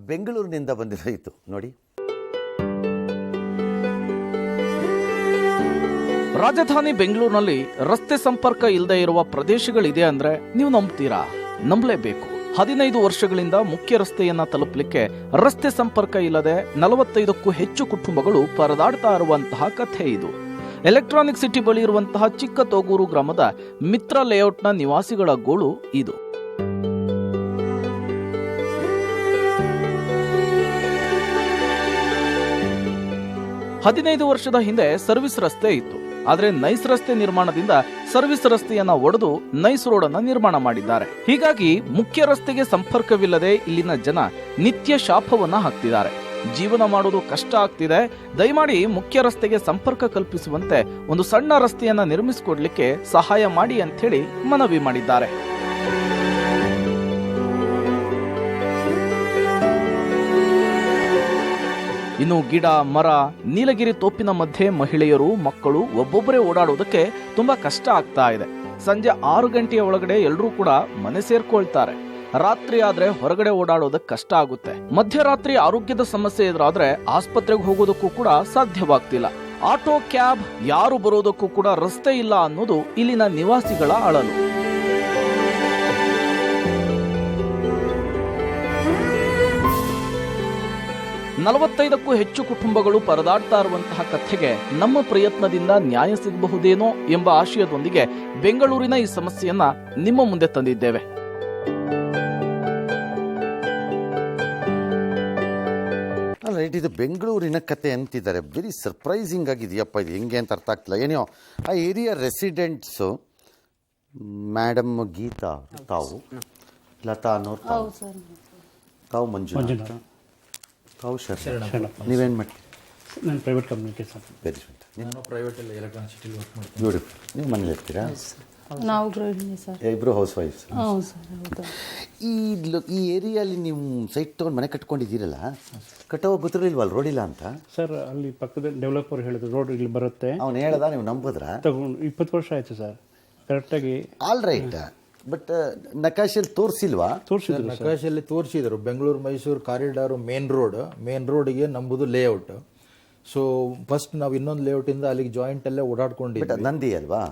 ಬೆಂಗಳೂರಿನಿಂದ ಬಂದಿರೋಯಿತು ನೋಡಿ. ರಾಜಧಾನಿ ಬೆಂಗಳೂರಿನಲ್ಲಿ ರಸ್ತೆ ಸಂಪರ್ಕ ಇಲ್ಲದೆ ಇರುವ ಪ್ರದೇಶಗಳಿದೆ ಅಂದ್ರೆ ನೀವು ನಂಬ್ತೀರಾ? ನಂಬಲೇಬೇಕು. 15 ವರ್ಷಗಳಿಂದ ಮುಖ್ಯ ರಸ್ತೆಯನ್ನ ತಲುಪಲಿಕ್ಕೆ ರಸ್ತೆ ಸಂಪರ್ಕ ಇಲ್ಲದೆ 45ಕ್ಕೂ ಹೆಚ್ಚು ಕುಟುಂಬಗಳು ಪರದಾಡ್ತಾ ಇರುವಂತಹ ಕಥೆ ಇದು. ಎಲೆಕ್ಟ್ರಾನಿಕ್ ಸಿಟಿ ಬಳಿ ಇರುವಂತಹ ಚಿಕ್ಕ ತೋಗೂರು ಗ್ರಾಮದ ಮಿತ್ರ ಲೇಔಟ್ನ ನಿವಾಸಿಗಳ ಗೋಳು ಇದು. 15 ವರ್ಷದ ಹಿಂದೆ ಸರ್ವಿಸ್ ರಸ್ತೆ ಇತ್ತು. ಆದರೆ ನೈಸ್ ರಸ್ತೆ ನಿರ್ಮಾಣದಿಂದ ಸರ್ವಿಸ್ ರಸ್ತೆಯನ್ನ ಒಡೆದು ನೈಸ್ ರೋಡ್ ಅನ್ನ ನಿರ್ಮಾಣ ಮಾಡಿದ್ದಾರೆ. ಹೀಗಾಗಿ ಮುಖ್ಯ ರಸ್ತೆಗೆ ಸಂಪರ್ಕವಿಲ್ಲದೆ ಇಲ್ಲಿನ ಜನ ನಿತ್ಯ ಶಾಪವನ್ನ ಹಾಕ್ತಿದ್ದಾರೆ. ಜೀವನ ಮಾಡೋದು ಕಷ್ಟ ಆಗ್ತಿದೆ. ದಯಮಾಡಿ ಮುಖ್ಯ ರಸ್ತೆಗೆ ಸಂಪರ್ಕ ಕಲ್ಪಿಸುವಂತೆ ಒಂದು ಸಣ್ಣ ರಸ್ತೆಯನ್ನ ನಿರ್ಮಿಸಿಕೊಡ್ಲಿಕ್ಕೆ ಸಹಾಯ ಮಾಡಿ ಅಂತ ಹೇಳಿ ಮನವಿ ಮಾಡಿದ್ದಾರೆ. ಇನ್ನು ಗಿಡ ಮರ ನೀಲಗಿರಿ ತೋಪಿನ ಮಧ್ಯೆ ಮಹಿಳೆಯರು ಮಕ್ಕಳು ಒಬ್ಬೊಬ್ಬರೇ ಓಡಾಡೋದಕ್ಕೆ ತುಂಬಾ ಕಷ್ಟ ಆಗ್ತಾ ಇದೆ. ಸಂಜೆ 6 ಗಂಟೆಯ ಒಳಗಡೆ ಎಲ್ಲರೂ ಕೂಡ ಮನೆ ಸೇರ್ಕೊಳ್ತಾರೆ. ರಾತ್ರಿ ಆದ್ರೆ ಹೊರಗಡೆ ಓಡಾಡೋದಕ್ಕೆ ಕಷ್ಟ ಆಗುತ್ತೆ. ಮಧ್ಯರಾತ್ರಿ ಆರೋಗ್ಯದ ಸಮಸ್ಯೆ ಎದುರಾದ್ರೆ ಆಸ್ಪತ್ರೆಗೆ ಹೋಗೋದಕ್ಕೂ ಕೂಡ ಸಾಧ್ಯವಾಗ್ತಿಲ್ಲ. ಆಟೋ ಕ್ಯಾಬ್ ಯಾರು ಬರೋದಕ್ಕೂ ಕೂಡ ರಸ್ತೆ ಇಲ್ಲ ಅನ್ನೋದು ಇಲ್ಲಿನ ನಿವಾಸಿಗಳ ಅಳಲು. ನಲವತ್ತೈದಕ್ಕೂ ಹೆಚ್ಚು ಕುಟುಂಬಗಳು ಪರದಾಡ್ತಾ ಇರುವಂತಹ ಕಥೆಗೆ ನಮ್ಮ ಪ್ರಯತ್ನದಿಂದ ನ್ಯಾಯ ಸಿಗಬಹುದೇನೋ ಎಂಬ ಆಶಯದೊಂದಿಗೆ ಬೆಂಗಳೂರಿನ ಈ ಸಮಸ್ಯೆಯನ್ನ ನಿಮ್ಮ ಮುಂದೆ ತಂದಿದ್ದೇವೆ. ಇದು ಬೆಂಗಳೂರಿನ ಕತೆ ಅಂತಿದ್ದಾರೆ. ವೆರಿ ಸರ್ಪ್ರೈಸಿಂಗ್ ಆಗಿದೆಯಪ್ಪ. ಇದು ಹೆಂಗೆ ಅಂತ ಅರ್ಥ ಆಗ್ತಿಲ್ಲ. ಏನೋ ಆ ಏರಿಯಾ ರೆಸಿಡೆಂಟ್ಸು ಮೇಡಮ್ ಗೀತಾ ತಾವು, ಲತಾ ಅನ್ನೋರು ತಾವು ಮಂಜು ತಾವು ನೀವೇನು ಮಾಡ್ತೀರಿ? ನಾನು ಪ್ರೈವೇಟ್ ಕಂಪ್ನಿ ಕೆಲಸ. Very good. ನಾನು ಪ್ರೈವೇಟಲ್ಲಿ ಎಲೆಕ್ಟ್ರಾನಿಕ್ ಸಿಟಿಲಿ ವರ್ಕ್ ಮಾಡ್ತೀನಿ. ಬ್ಯೂಟಿಫುಲ್. ನೀವು ಮನೇಲಿ ಇರ್ತೀರಾ? ನಾವು ಗೃಹಿಣಿ ಸರ್. ಇಬ್ಬರು ಹೌಸ್ ವೈಫ್ಸ್. ಹೌದು ಸರ್. ಹೌದು. ಈ ಏರಿಯಲ್ಲಿ ನೀವು ಸೈಟ್ ತೊಗೊಂಡು ಮನೆ ಕಟ್ಕೊಂಡಿದ್ದೀರಲ್ಲ, ಕಟ್ಟೋವಾಗ ಗೊತ್ತಿರಲಿಲ್ವಲ್ಲ ರೋಡ್ ಇಲ್ಲ ಅಂತ? ಸರ್ ಅಲ್ಲಿ ಪಕ್ಕದ ಡೆವಲಪರ್ ಹೇಳಿದ್ರು ರೋಡ್ ಇಲ್ಲಿ ಬರುತ್ತೆ. ಅವ್ನು ಹೇಳ್ದ, ನೀವು ನಂಬಿದ್ರಾ? ತಗೊಂಡು 20 ವರ್ಷ ಆಯಿತು ಸರ್. ಕರೆಕ್ಟಾಗಿ ಆಲ್ ರೈಟ್. ಬಟ್ ನಕಾಶೆಯಲ್ಲಿ ತೋರಿಸಿಲ್ವಾ? ತೋರಿಸಿದ್ರು. ನಕಾಶೆಯಲ್ಲಿ ತೋರಿಸಿದರು. ಬೆಂಗಳೂರು ಮೈಸೂರು ಕಾರಿಡಾರು ಮೇನ್ ರೋಡಿಗೆ ನಂಬುದು ಲೇಔಟ್. ಸೊ ಫಸ್ಟ್ ನಾವು ಇನ್ನೊಂದು ಲೇಔಟಿಂದ ಅಲ್ಲಿಗೆ ಜಾಯಿಂಟಲ್ಲೇ ಓಡಾಡ್ಕೊಂಡಿದ್ವಿ. ನಂದಿ ಅಲ್ವಾ?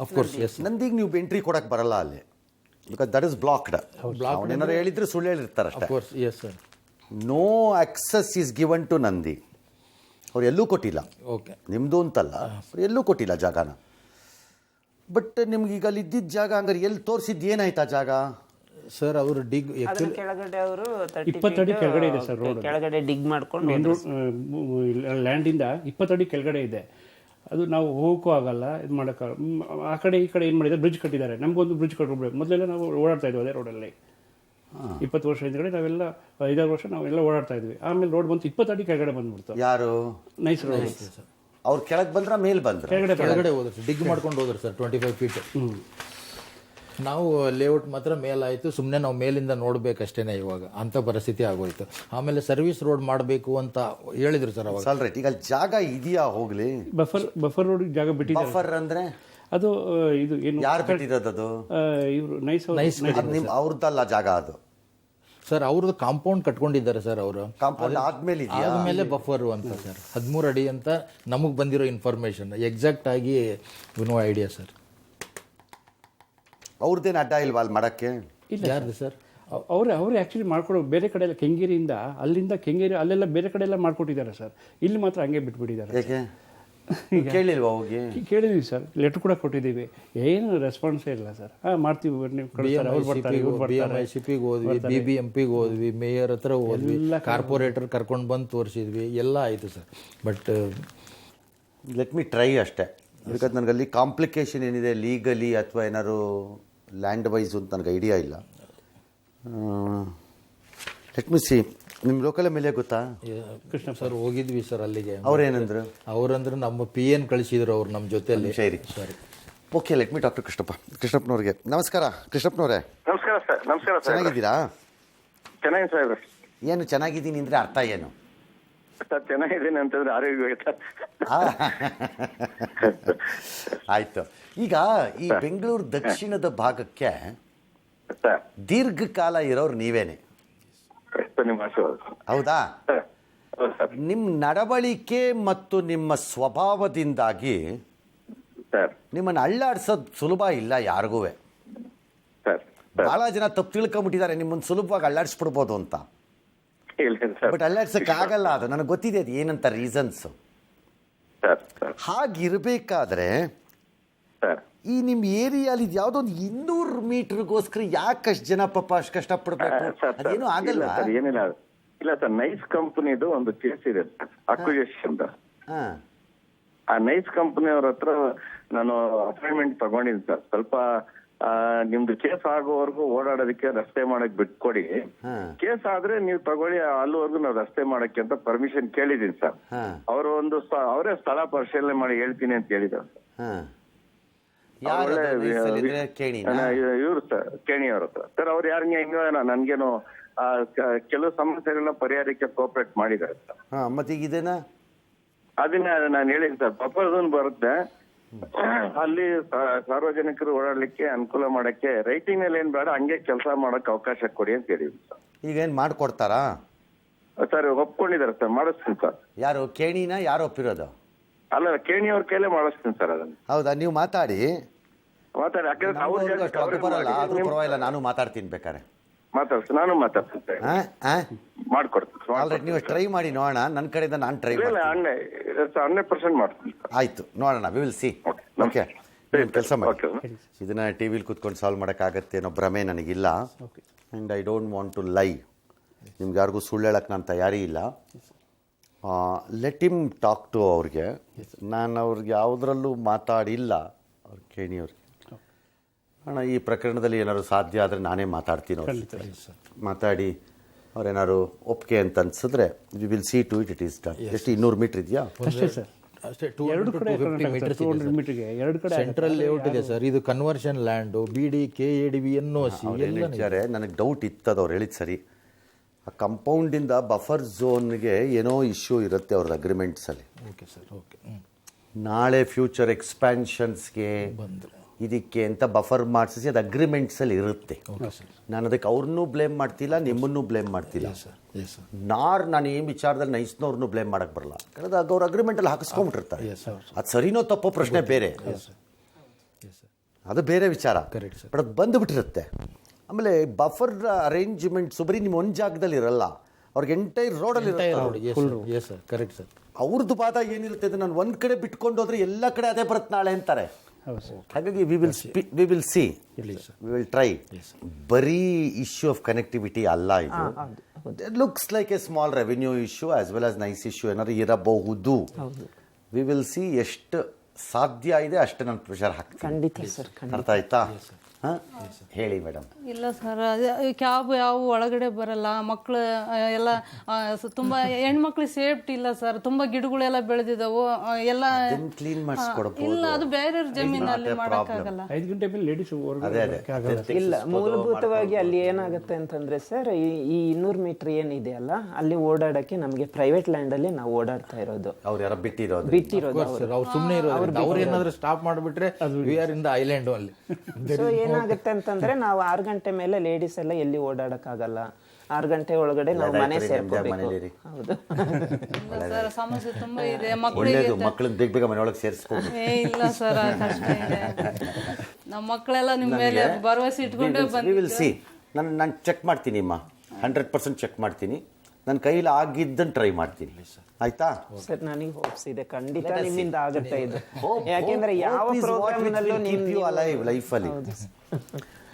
Of course S. ನಂದಿಗೆ ನೀವು ಎಂಟ್ರಿ ಕೊಡಕ್ಕೆ ಬರಲ್ಲ ಅಲ್ಲಿ, ಬಿಕಾಸ್ ದಟ್ ಇಸ್ ಬ್ಲಾಕ್ಡ್. ಏನಾರು ಹೇಳಿದ್ರೆ ಸುಳ್ಳು ಹೇಳಿರ್ತಾರೆ ಅಷ್ಟೇ. Of course yes sir. No access is given to Nandi. ಅವ್ರು ಎಲ್ಲೂ ಕೊಟ್ಟಿಲ್ಲ. ಓಕೆ, ನಿಮ್ಮದು ಅಂತಲ್ಲ, ಅವ್ರು ಎಲ್ಲೂ ಕೊಟ್ಟಿಲ್ಲ ಜಾಗನ. ಬಟ್ ನಿಮ್ಗೆ ಈಗ ಅಲ್ಲಿ ಇದ್ದಿದ್ದ ಜಾಗ ಹಂಗಾರೆ ಎಲ್ಲಿ ತೋರಿಸಿದ್ದು ಏನಾಯ್ತು ಆ ಜಾಗ? ಸರ್ ಅವರು ಡಿಗ್ ಕೆಳಗಡೆ ಅವರು 20 ಅಡಿ ಕೆಳಗಡೆ ಇದೆ ಸರ್ ರೋಡ್. ಕೆಳಗಡೆ ಡಿಗ್ ಮಾಡ್ಕೊಂಡು ಮೇನ್ ರೋಡ್ ಲ್ಯಾಂಡಿಂದ 20 ಅಡಿ ಕೆಳಗಡೆ ಇದೆ. ಅದು ನಾವು ಹೋಗೋಕ್ಕೂ ಆಗಲ್ಲ, ಇದು ಮಾಡೋಕ್ಕೆ. ಆ ಕಡೆ ಈ ಕಡೆ ಏನು ಮಾಡಿದ್ದಾರೆ, ಬ್ರಿಡ್ಜ್ ಕಟ್ಟಿದ್ದಾರೆ. ನಮಗೊಂದು ಬ್ರಿಡ್ಜ್ ಕಟ್ಬಿಡ್ಬೇಕು. ಮೊದಲೆಲ್ಲ ನಾವು ಓಡಾಡ್ತಾ ಇದ್ವಿ ಅದೇ ರೋಡಲ್ಲಿ. 20 ವರ್ಷ ಹಿಂದ್ಗಡೆ ನಾವೆಲ್ಲ 5-6 ವರ್ಷ ನಾವೆಲ್ಲ ಓಡಾಡ್ತಾ ಇದ್ವಿ. ಆಮೇಲೆ ರೋಡ್ ಬಂತು 20 ಅಡಿ ಕೆಳಗಡೆ ಬಂದ್ಬಿಡ್ತು. ಯಾರು? Nice road. ಅವ್ರು ಕೆಳಗೆ ಬಂದ್ರ ಮೇಲೆ ಬಂದ್ರ? ಕೆಳಗಡೆ ಹೋದ್ರು ಸರ್, ಡಿಗ್ ಮಾಡ್ಕೊಂಡು ಹೋದ್ರು ಸರ್ 25 ಫೀಟ್. ನಾವು ಲೇಔಟ್ ಮಾತ್ರ ಮೇಲಾಯಿತು. ಸುಮ್ಮನೆ ನಾವು ಮೇಲಿಂದ ನೋಡ್ಬೇಕಷ್ಟೇನೆ. ಇವಾಗ ಅಂಥ ಪರಿಸ್ಥಿತಿ ಆಗೋಯ್ತು. ಆಮೇಲೆ ಸರ್ವಿಸ್ ರೋಡ್ ಮಾಡಬೇಕು ಅಂತ ಹೇಳಿದ್ರು ಸರ್ ಅವಾಗ. All right. ಈಗ ಜಾಗ ಇದೆಯಾ? ಹೋಗ್ಲಿ. ಬಫರ್ ರೋಡ್ ಜಾಗ ಬಿಟ್ಟಿದ್ದಾರೆ. ಬಫರ್ ಅಂದ್ರೆ ಅದು ಇದು ಏನು, ಯಾರು ಬಿಟ್ಟಿರೋದು? ಅದು ಇವರು ನೈಸ್ ಅವ್ರದ್ದಲ್ಲ ಜಾಗ ಅದು ಸರ್. ಅವ್ರದ್ದು ಕಾಂಪೌಂಡ್ ಕಟ್ಕೊಂಡಿದ್ದಾರೆ ಸರ್. ಅವರು ಕಾಂಪೌಂಡ್ ಆದ್ಮೇಲೆ ಬಫರ್ ಅಂತ ಸರ್ 13 ಅಡಿ ಅಂತ ನಮಗೆ ಬಂದಿರೋ ಇನ್ಫಾರ್ಮೇಶನ್. ಎಕ್ಸಾಕ್ಟ್ ಆಗಿ ನೋ ಐಡಿಯಾ ಸರ್. ಅವ್ರದ್ದೇನು ಅಡ್ಡ ಇಲ್ವಾ ಅಲ್ಲಿ ಮಾಡಕ್ಕೆ? ಯಾರ್ದು ಸರ್? ಅವರೇ ಆ್ಯಕ್ಚುಲಿ ಮಾಡ್ಕೊಡೋ. ಬೇರೆ ಕಡೆ ಎಲ್ಲ ಕೆಂಗೇರಿಯಿಂದ ಅಲ್ಲಿಂದ ಕೆಂಗೇರಿ ಅಲ್ಲೆಲ್ಲ ಬೇರೆ ಕಡೆ ಎಲ್ಲ ಮಾಡ್ಕೊಟ್ಟಿದ್ದಾರೆ ಸರ್. ಇಲ್ಲಿ ಮಾತ್ರ ಹಂಗೆ ಬಿಟ್ಬಿಟ್ಟಿದ್ದಾರೆ. ಯಾಕೆ ಕೇಳಿಲ್ವಾ? ಹೋಗಿ ಕೇಳಿದ್ವಿ ಸರ್, ಲೆಟರ್ ಕೂಡ ಕೊಟ್ಟಿದ್ದೀವಿ. ಏನು ರೆಸ್ಪಾನ್ಸೇ ಇಲ್ಲ ಸರ್. ಮಾಡ್ತೀವಿ, BMICPಗೆ ಹೋದ್ವಿ, BBMPಗೆ ಹೋದ್ವಿ, ಮೇಯರ್ ಹತ್ರ ಹೋದ್ವಿ, ಕಾರ್ಪೊರೇಟರ್ ಕರ್ಕೊಂಡು ಬಂದು ತೋರಿಸಿದ್ವಿ, ಎಲ್ಲ ಆಯಿತು sir. But let me try ಅಷ್ಟೇ. ಬಿಕಾಸ್ ನನಗಲ್ಲಿ ಕಾಂಪ್ಲಿಕೇಶನ್ ಏನಿದೆ ಲೀಗಲಿ ಅಥವಾ ಏನಾದ್ರು ಲ್ಯಾಂಡ್ ವೈಸು ಅಂತ ನನಗೆ ಐಡಿಯಾ ಇಲ್ಲ. Let me C. ನಿಮ್ಮ ಲೋಕಲ್ ಮೇಲೆ ಗೊತ್ತಾ? ಕೃಷ್ಣ ಸರ್ ಹೋಗಿದ್ವಿ ಸರ್ ಅಲ್ಲಿಗೆ. ಅವ್ರೇನಂದ್ರು? ಅವ್ರಂದ್ರೆ ನಮ್ಮ PN ಕಳಿಸಿದ್ರು ಅವ್ರು ನಮ್ಮ ಜೊತೆಯಲ್ಲಿ. ಸರಿ ಸರಿ. ಓಕೆ, ಲೆಟ್ ಮಿ ಡಾಕ್ಟರ್ ಕೃಷ್ಣಪ್ಪನವ್ರಿಗೆ. ನಮಸ್ಕಾರ ಕೃಷ್ಣಪ್ಪನವರೇ. ನಮಸ್ಕಾರ ಸರ್. ನಮಸ್ಕಾರ ಸರ್. ಚೆನ್ನಾಗಿದ್ದೀರಾ? ಚೆನ್ನಾಗಿ ಸರ್. ಏನು ಚೆನ್ನಾಗಿದ್ದೀನಿ ಅಂದರೆ ಅರ್ಥ ಏನು? ಸರ್ ಚೆನ್ನಾಗಿದ್ದೀನಿ ಅಂತಂದ್ರೆ ಆರೋಗ್ಯ. ಆಯ್ತು. ಈಗ ಈ ಬೆಂಗಳೂರು ದಕ್ಷಿಣದ ಭಾಗಕ್ಕೆ ಸರ್ ದೀರ್ಘಕಾಲ ಇರೋರು ನೀವೇನೆ. ನಿಮ್ಮ ಆಶೀರ್ವಾದ ಸರ್. ಹೌದಾ? ಸರ್, ಹೌದು ಸರ್. ನಿಮ್ಮ ನಡವಳಿಕೆ ಮತ್ತು ನಿಮ್ಮ ಸ್ವಭಾವದಿಂದಾಗಿ ಸರ್ ನಿಮ್ಮನ್ನು ಅಳ್ಳಾಡ್ಸೋದು ಸುಲಭ ಇಲ್ಲ ಯಾರಿಗೂ. ಸರ್ ಸರ್ ಭಾಳ ಜನ ತಪ್ಪು ತಿಳ್ಕೊಂಬಿಟ್ಟಿದ್ದಾರೆ ನಿಮ್ಮನ್ನು ಸುಲಭವಾಗಿ ಅಳ್ಳಾಡಿಸ್ಬಿಡ್ಬೋದು ಅಂತ. ಇಲ್ಲ ಸರ್. ಬಟ್ ಅಳ್ಳಾಡ್ಸೋಕ್ಕಾಗಲ್ಲ. ಅದು ನನಗೆ ಗೊತ್ತಿದೆ ಅದು ಏನಂತ ರೀಸನ್ಸು. ಸರ್ ಸರ್ ಹಾಗಿರಬೇಕಾದ್ರೆ ಸರ್ ಈ ನಿಮ್ಮ ಏರಿಯಾಲಿ ಯಾವುದೋ ಒಂದು 200 ಮೀಟರ್ಗೋಸ್ಕರ ಯಾಕಷ್ಟು ಜನ ಪಾಪ ಅಷ್ಟು ಕಷ್ಟಪಡಬೇಕು? ಸರ್, ಅದೇನು ಇಲ್ಲ ಆಗಲ್ವಾ? ಸರ್, ಏನಿಲ್ಲ. ಇಲ್ಲ ಸರ್, ನೈಸ್ ಕಂಪನಿದು ಒಂದು ಕೇಸ್ ಇದೆ ಸರ್, ಅಕ್ವಿಜೇಷನ್. ಹಾಂ, ಆ ನೈಸ್ ಕಂಪನಿಯವ್ರ ಹತ್ರ ನಾನು ಅಪಾಯಿಂಟ್ಮೆಂಟ್ ತಗೊಂಡಿದ್ದೀನಿ ಸರ್. ಸ್ವಲ್ಪ ನಿಮ್ದು ಕೇಸ್ ಆಗೋವರೆಗೂ ಓಡಾಡೋದಕ್ಕೆ ರಸ್ತೆ ಮಾಡಕ್ ಬಿಟ್ಕೊಡಿ. ಹಾಂ, ಕೇಸ್ ಆದ್ರೆ ನೀವು ತಗೊಳ್ಳಿ, ಅಲ್ಲಿವರೆಗೂ ನಾವು ರಸ್ತೆ ಮಾಡಕ್ಕೆ ಅಂತ ಪರ್ಮಿಷನ್ ಕೇಳಿದೀನಿ ಸರ್. ಹಾಂ, ಅವರು ಅವರೇ ಸ್ಥಳ ಪರಿಶೀಲನೆ ಮಾಡಿ ಹೇಳ್ತೀನಿ ಅಂತ ಹೇಳಿದ್ರು ಸರ್. ಹಾಂ. ಯಾರು ಅದು ನಿಲ್ಸಲಿದ್ರೆ ಕೇಣಿನಾ? ಇವ್ರು ಸರ್, ಕೇಣಿಯವ್ರ ಹತ್ರ ಸರ್. ಅವ್ರು ಯಾರಿಗೆ ಹಿಂಗ ನನ್ಗೇನು ಕೆಲವು ಸಮಸ್ಯೆಗಳನ್ನ ಪರಿಹಾರಕ್ಕೆ ಕೋಆಪರೇಟ್ ಮಾಡಿದ್ದಾರೆ ಸರ್. ಹಾಂ, ಮತ್ತೆ ಈಗ ಇದೇನಾ? ಅದನ್ನ ನಾನು ಹೇಳಿದ್ದೀನಿ ಸರ್, ಪ್ರಪೋಸಲ್ ಬರುತ್ತೆ ಅಲ್ಲಿ ಸಾರ್ವಜನಿಕರು ಓಡಾಡ್ಲಿಕ್ಕೆ ಅನುಕೂಲ ಮಾಡಕ್ಕೆ ರೈಟಿಂಗ್ ನಲ್ಲಿ ಏನ್ ಬೇಡ, ಹಂಗೆ ಕೆಲಸ ಮಾಡಕ್ ಅವಕಾಶ ಕೊಡಿ ಅಂತ ಹೇಳಿದ್ವಿ ಸರ್. ಈಗೇನು ಮಾಡಿಕೊಡ್ತಾರಾ? ಸರ್ ಒಪ್ಕೊಂಡಿದ್ದಾರೆ ಸರ್, ಮಾಡಿಸ್ತೀನಿ ಸರ್. ಯಾರು ಕೇಣಿನ ಯಾರು ಒಪ್ಪಿರೋದು? ಅಲ್ಲ, ಕೇಣಿಯವ್ರ ಕೈಲೇ ಮಾಡಿಸ್ತೀನಿ ಸರ್ ಅದನ್ನ. ಹೌದಾ? ನೀವು ಮಾತಾಡಿ. ಮಾತಾಡಿ, ಯಾಕಂದ್ರೆ ನಮ್ಗೂ ಅಷ್ಟು ಅದು ಬರಲ್ಲ, ಆದ್ರೂ ಪರವಾಗಿಲ್ಲ, ನಾನು ಮಾತಾಡ್ತೀನಿ ಬೇಕಾರೆ. ಮಾತಾಡ್ತೀನಿ, ನಾನು ಮಾತಾಡ್ತೀನಿ ಸರ್. ಮಾಡ್ಕೊಡ್ತೀನಿ. ಆಲ್ರೆಡಿ ನೀವು ಟ್ರೈ ಮಾಡಿ ನೋಡೋಣ. ನನ್ನ ಕಡೆಯಿಂದ ನಾನು ಟ್ರೈ ಇಲ್ಲ, ಮಾಡಿ 100% ಮಾಡ್ತೀನಿ ಸರ್. ಆಯಿತು, ನೋಡೋಣ. V will C. ಓಕೆ, ಕೆಲಸ ಮಾಡಿ. ಇದನ್ನ ಟಿ ವಿಲಿ ಕೂತ್ಕೊಂಡು ಸಾಲ್ವ್ ಮಾಡೋಕ್ಕಾಗತ್ತೆ ಅನ್ನೋ ಭ್ರಮೆ ನನಗಿಲ್ಲ. And I don't want to lie. ನಿಮ್ಗೆ ಯಾರಿಗೂ ಸುಳ್ಳು ಹೇಳಕ್ಕೆ ನಾನು ತಯಾರಿ ಇಲ್ಲ. ಲೆಟ್ ಹಿಮ್ ಟಾಕ್ ಟು ಅವ್ರಿಗೆ. ನಾನು ಅವ್ರಿಗೆ ಯಾವುದ್ರಲ್ಲೂ ಮಾತಾಡಿಲ್ಲ, ಅವ್ರು ಕೇಣಿಯವ್ರಿಗೆ. ಅಣ್ಣ, ಈ ಪ್ರಕರಣದಲ್ಲಿ ಏನಾದ್ರು ಸಾಧ್ಯ ಆದರೆ ನಾನೇ ಮಾತಾಡ್ತೀನಿ ಅವ್ರ ಜೊತೆ. ಮಾತಾಡಿ ಅವ್ರೇನಾದ್ರು ಒಪ್ಪಿಗೆ ಅಂತ ಅನ್ಸಿದ್ರೆ we will see to it is done. ಎಷ್ಟು 200 ಮೀಟರ್ ಇದೆಯಾ? ಅಷ್ಟೇ ಸರ್. ಅಷ್ಟೇ. ಎರಡು ಕಡೆ 200 ಮೀಟರ್ಗೆ ಎರಡು ಕಡೆ ಸೆಂಟ್ರಲ್ ಲೇಔಟ್ ಇದೆ ಸರ್. ಇದು conversion land, BD, KADB, NOC ಹೇಳಿದ್ದಾರೆ. ನನಗೆ ಡೌಟ್ ಇತ್ತದು ಅವ್ರು ಹೇಳಿದ್ದು ಸರಿ. ಆ ಕಂಪೌಂಡಿಂದ ಬಫರ್ ಝೋನ್ಗೆ ಏನೋ ಇಶ್ಯೂ ಇರುತ್ತೆ ಅವ್ರದ್ದು ಅಗ್ರಿಮೆಂಟ್ಸಲ್ಲಿ. Okay sir, okay. ನಾಳೆ ಫ್ಯೂಚರ್ ಎಕ್ಸ್ಪ್ಯಾನ್ಷನ್ಸ್ಗೆ ಇದಕ್ಕೆ ಅಂತ ಬಫರ್ ಮಾಡಿಸಿ ಅದು ಅಗ್ರಿಮೆಂಟ್ಸಲ್ಲಿ ಇರುತ್ತೆ. ನಾನು ಅದಕ್ಕೆ ಅವ್ರನ್ನೂ ಬ್ಲೇಮ್ ಮಾಡ್ತಿಲ್ಲ, ನಿಮ್ಮನ್ನೂ ಬ್ಲೇಮ್ ಮಾಡ್ತಿಲ್ಲ. ನಾನು ಈ ವಿಚಾರದಲ್ಲಿ ನೈಸ್ನವ್ರನ್ನೂ ಬ್ಲೇಮ್ ಮಾಡಕ್ಕೆ ಬರಲ್ಲ. ಯಾಕಂದ್ರೆ ಅದು ಅವ್ರ ಅಗ್ರಿಮೆಂಟಲ್ಲಿ ಹಾಕಿಸ್ಕೊಂಡ್ಬಿಟ್ಟಿರ್ತಾರೆ. ಅದು ಸರಿನೋ ತಪ್ಪೋ ಪ್ರಶ್ನೆ ಬೇರೆ, ಅದು ಬೇರೆ ವಿಚಾರ. ಬಟ್ ಅದು ಬಂದುಬಿಟ್ಟಿರುತ್ತೆ. ಆಮೇಲೆ ಬಫರ್ ಅರೇಂಜ್ಮೆಂಟ್ಸು ಬರೀ ನಿಮ್ಮ ಒಂದು ಜಾಗದಲ್ಲಿ ಇರಲ್ಲ, ಅವ್ರಿಗೆ ಎಂಟೈರ್ ರೋಡಲ್ಲಿ ಇರುತ್ತೆ. ಅವ್ರದ್ದು ಬಾಧ ಏನಿರುತ್ತೆ ಅದು ನಾನು ಒಂದು ಕಡೆ ಬಿಟ್ಕೊಂಡು ಹೋದ್ರೆ ಎಲ್ಲ ಕಡೆ ಅದೇ ಬರುತ್ತೆ ನಾಳೆ ಅಂತಾರೆ. ಹಾಗಾಗಿ V will C, we will try. ಬರೀ ಇಶ್ಯೂ ಆಫ್ ಕನೆಕ್ಟಿವಿಟಿ ಅಲ್ಲ ಇದು. It looks like A small revenue issue as well as nice issue ಏನಾದ್ರು ಇರಬಹುದು. ವಿ ವಿಲ್ ಸಿ ಎಷ್ಟು ಸಾಧ್ಯ ಇದೆ ಅಷ್ಟು ನಾನು ಪ್ರೆಷರ್ ಹಾಕ್ತೀನಿ. ಖಂಡಿತ ಸರ್, ಅರ್ಥ ಆಯ್ತಾ? ಹಾಂ, ಹೇಳಿ ಮೇಡಮ್. ಇಲ್ಲ ಸರ್, ಕ್ಯಾಬ್ ಯಾವ ಒಳಗಡೆ ಬರಲ್ಲ, ಮಕ್ಕಳು ಎಲ್ಲ ತುಂಬ ಹೆಣ್ಮಕ್ಳಿಗೆ ಸೇಫ್ಟಿ ಇಲ್ಲ ಸರ್. ತುಂಬ ಗಿಡಗಳೆಲ್ಲ ಬೆಳೆದಿದ್ದಾವು ಎಲ್ಲ. ಕ್ಲೀನ್ ಮಾಡಿಸ್ಕೊಡ್ಬೋದು. ಇಲ್ಲ, ಅದು ಬೇರೆ ಜಮೀನಲ್ಲಿ ಮಾಡೋಕ್ಕಾಗಲ್ಲ. 5 ಗಂಟೆ ಮೇಲೆ ಲೇಡೀಸ್ ಇಲ್ಲ. ಮೂಲಭೂತವಾಗಿ ಅಲ್ಲಿ ಏನಾಗುತ್ತೆ ಅಂತಂದ್ರೆ ಸರ್, ಈ 200 ಮೀಟರ್ ಏನಿದೆಯಲ್ಲ, ಅಲ್ಲಿ ಓಡಾಡಕ್ಕೆ ನಮಗೆ ಪ್ರೈವೇಟ್ ಲ್ಯಾಂಡ್ ಅಲ್ಲಿ ನಾವು ಓಡಾಡ್ತಾ ಇರೋದು. ಅವ್ರು ಯಾರೋ ಬಿಟ್ಟಿರೋದು ಅವ್ರು ಸುಮ್ಮನೆ ಇರೋದು. ಅವ್ರು ಏನಾದ್ರು ಸ್ಟಾಪ್ ಮಾಡಿಬಿಟ್ರೆ we are in the island ಅಲ್ಲಿ. ಸೊ ಏನಾಗುತ್ತೆ ಅಂತಂದ್ರೆ ನಾವು 6 ಗಂಟೆ ಮೇಲೆ ಲೇಡೀಸ್ ಎಲ್ಲ ಎಲ್ಲಿ ಓಡಾಡಕ್ಕಾಗಲ್ಲ. 6 ಗಂಟೆ ಒಳಗಡೆ ನಾವು ಮನೆ ಸೇರ್ಕೋಬೇಕು. ಹೌದು ಸರ್, ಸಮಸ್ಯೆ ತುಂಬಾ ಇದೆ. ಒಳ್ಳೇದು, ಮಕ್ಕಳನ್ನ ಬೇಗ ಬೇಗ ಮನೆಯೊಳಗೆ ಸೇರಿಸ್ಕೊಂಡು. ಇಲ್ಲ ಸರ್, ಕಷ್ಟ ಇದೆ. ನಮ್ಮ ಮಕ್ಕಳೆಲ್ಲ ನಿಮ್ಮ ಮೇಲೆ ಭರವಸೆ ಇಟ್ಕೊಂಡು ವಿ ವಿಲ್ ಸಿ. ನಾನು ಚೆಕ್ ಮಾಡ್ತೀನಿ ಅಮ್ಮ, 100% ಚೆಕ್ ಮಾಡ್ತೀನಿ. ನನ್ನ ಕೈಲಿ ಆಗಿದ್ದನ್ನು ಟ್ರೈ ಮಾಡ್ತೀನಿ. ಆಯ್ತಾ ಸರ್? ನನಗೆ ಹೋಪ್ಸ್ ಇದೆ, ಖಂಡಿತ ನಿಮ್ಮಿಂದ ಆಗುತ್ತೆ ಇದು. ಯಾಕೆಂದ್ರೆ ಯಾವ ಪ್ರೋಗ್ರಾಮ್ನಲ್ಲೂ ನೀವು ಅಲೈವ್ ಲೈಫಲ್ಲಿ.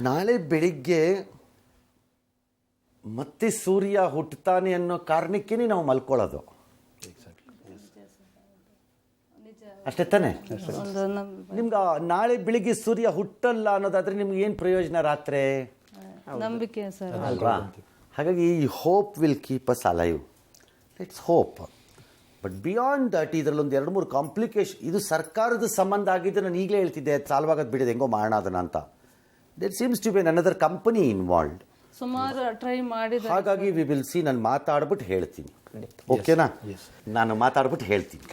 ನಾಳೆ ಬೆಳಿಗ್ಗೆ ಮತ್ತೆ ಸೂರ್ಯ ಹುಟ್ಟುತ್ತಾನೆ ಅನ್ನೋ ಕಾರಣಕ್ಕೇ ನಾವು ಮಲ್ಕೊಳ್ಳೋದು ಅಷ್ಟೇ ತಾನೆ? ನಿಮ್ಗೆ ನಾಳೆ ಬೆಳಿಗ್ಗೆ ಸೂರ್ಯ ಹುಟ್ಟಲ್ಲ ಅನ್ನೋದಾದ್ರೆ ನಿಮ್ಗೆ ಏನು ಪ್ರಯೋಜನ ರಾತ್ರಿ? ನಂಬಿಕೆ ಸರ್ ಅಲ್ವಾ? ಹಾಗಾಗಿ ಈ hope will keep us alive. Let's hope. But beyond that ಇದರಲ್ಲಿ ಒಂದು 2-3 ಕಾಂಪ್ಲಿಕೇಶನ್. ಇದು ಸರ್ಕಾರದ ಸಂಬಂಧ ಆಗಿದ್ದು ನಾನು ಈಗಲೇ ಹೇಳ್ತಿದ್ದೆ, ಸಾಲ್ವಾಗದು ಬಿಡಿದೆ, ಹೆಂಗೋ ಮಾಡೋಣ ಅದನ್ನ ಅಂತ. There seems to be another company involved. ಸುಮಾರು ಟ್ರೈ ಮಾಡಿದ. ಹಾಗಾಗಿ ವಿ ವಿಲ್ ಸಿ. ನಾನು ಮಾತಾಡ್ಬಿಟ್ಟು ಹೇಳ್ತೀನಿ. ಓಕೆನಾ? ನಾನು ಮಾತಾಡ್ಬಿಟ್ಟು ಹೇಳ್ತೀನಿ.